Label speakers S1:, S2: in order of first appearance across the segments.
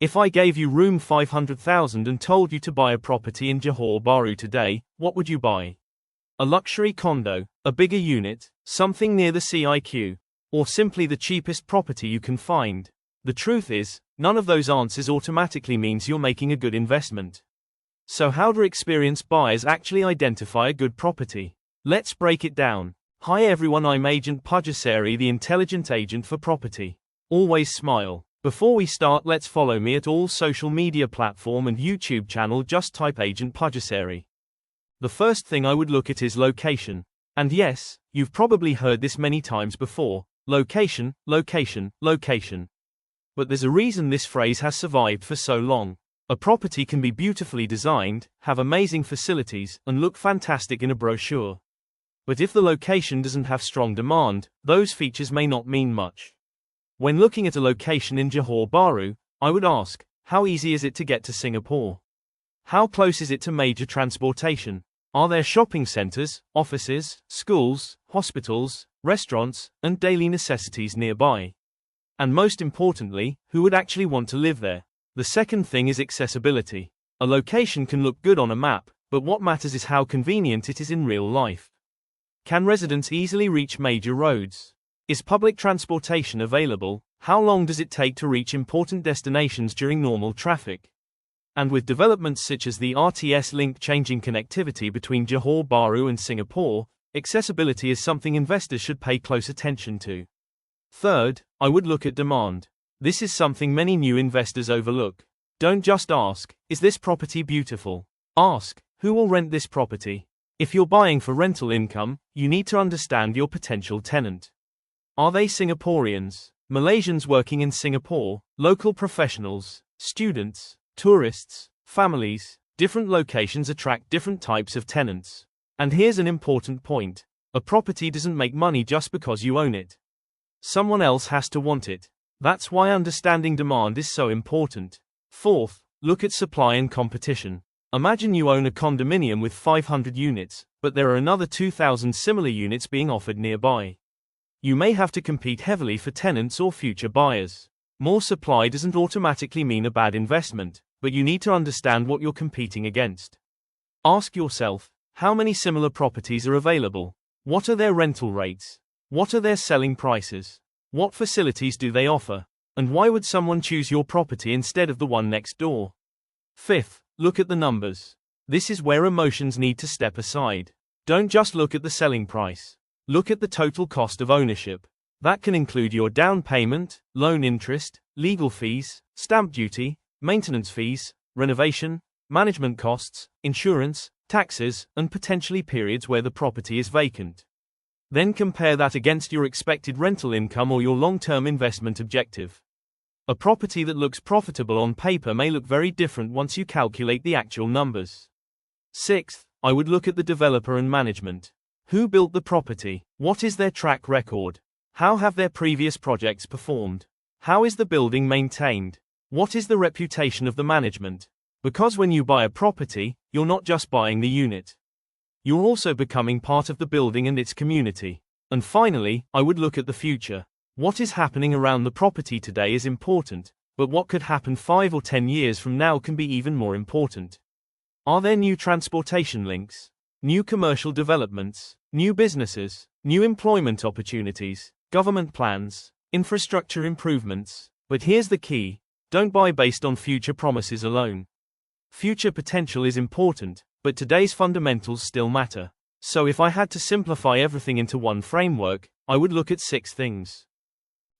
S1: If I gave you room 500,000 and told you to buy a property in Johor Bahru today, what would you buy? A luxury condo, a bigger unit, something near the CIQ, or simply the cheapest property you can find? The truth is, none of those answers automatically means you're making a good investment. So how do experienced buyers actually identify a good property? Let's break it down. Hi everyone, I'm Agent Pujasari, the intelligent agent for property. Always smile. Before we start, let's follow me at all social media platform and YouTube channel, just type Agent Pujasari. The first thing I would look at is location. And yes, you've probably heard this many times before. Location, location, location. But there's a reason this phrase has survived for so long. A property can be beautifully designed, have amazing facilities, and look fantastic in a brochure. But if the location doesn't have strong demand, those features may not mean much. When looking at a location in Johor Bahru, I would ask, how easy is it to get to Singapore? How close is it to major transportation? Are there shopping centers, offices, schools, hospitals, restaurants, and daily necessities nearby? And most importantly, who would actually want to live there? The second thing is accessibility. A location can look good on a map, but what matters is how convenient it is in real life. Can residents easily reach major roads? Is public transportation available? How long does it take to reach important destinations during normal traffic? And with developments such as the RTS link changing connectivity between Johor Bahru and Singapore, accessibility is something investors should pay close attention to. Third, I would look at demand. This is something many new investors overlook. Don't just ask, is this property beautiful? Ask, who will rent this property? If you're buying for rental income, you need to understand your potential tenant. Are they Singaporeans, Malaysians working in Singapore, local professionals, students, tourists, families? Different locations attract different types of tenants. And here's an important point. A property doesn't make money just because you own it. Someone else has to want it. That's why understanding demand is so important. Fourth, look at supply and competition. Imagine you own a condominium with 500 units, but there are another 2,000 similar units being offered nearby. You may have to compete heavily for tenants or future buyers. More supply doesn't automatically mean a bad investment, but you need to understand what you're competing against. Ask yourself, how many similar properties are available? What are their rental rates? What are their selling prices? What facilities do they offer? And why would someone choose your property instead of the one next door? Fifth, look at the numbers. This is where emotions need to step aside. Don't just look at the selling price. Look at the total cost of ownership. That can include your down payment, loan interest, legal fees, stamp duty, maintenance fees, renovation, management costs, insurance, taxes, and potentially periods where the property is vacant. Then compare that against your expected rental income or your long-term investment objective. A property that looks profitable on paper may look very different once you calculate the actual numbers. Sixth, I would look at the developer and management. Who built the property? What is their track record? How have their previous projects performed? How is the building maintained? What is the reputation of the management? Because when you buy a property, you're not just buying the unit. You're also becoming part of the building and its community. And finally, I would look at the future. What is happening around the property today is important, but what could happen 5 or 10 years from now can be even more important. Are there new transportation links? New commercial developments? New businesses? New employment opportunities? Government plans? Infrastructure improvements? But here's the key. Don't buy based on future promises alone. Future potential is important, but today's fundamentals still matter. So if I had to simplify everything into one framework, I would look at 6 things.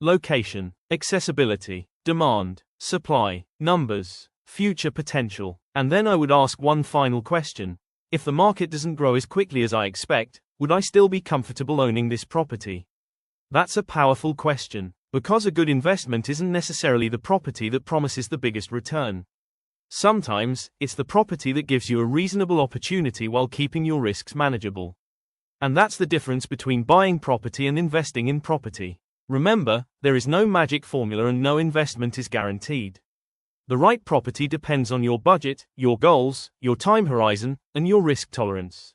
S1: Location, accessibility, demand, supply, numbers, future potential. And then I would ask one final question. If the market doesn't grow as quickly as I expect, would I still be comfortable owning this property? That's a powerful question, because a good investment isn't necessarily the property that promises the biggest return. Sometimes, it's the property that gives you a reasonable opportunity while keeping your risks manageable. And that's the difference between buying property and investing in property. Remember, there is no magic formula and no investment is guaranteed. The right property depends on your budget, your goals, your time horizon, and your risk tolerance.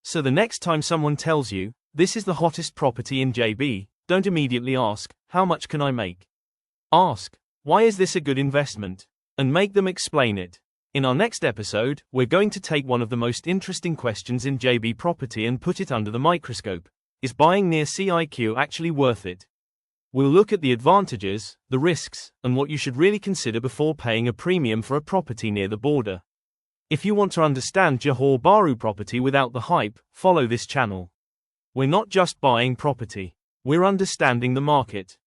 S1: So the next time someone tells you, this is the hottest property in JB, don't immediately ask, how much can I make? Ask, why is this a good investment? and make them explain it. In our next episode, we're going to take one of the most interesting questions in JB property and put it under the microscope. Is buying near CIQ actually worth it? We'll look at the advantages, the risks, and what you should really consider before paying a premium for a property near the border. If you want to understand Johor Bahru property without the hype, follow this channel. We're not just buying property. We're understanding the market.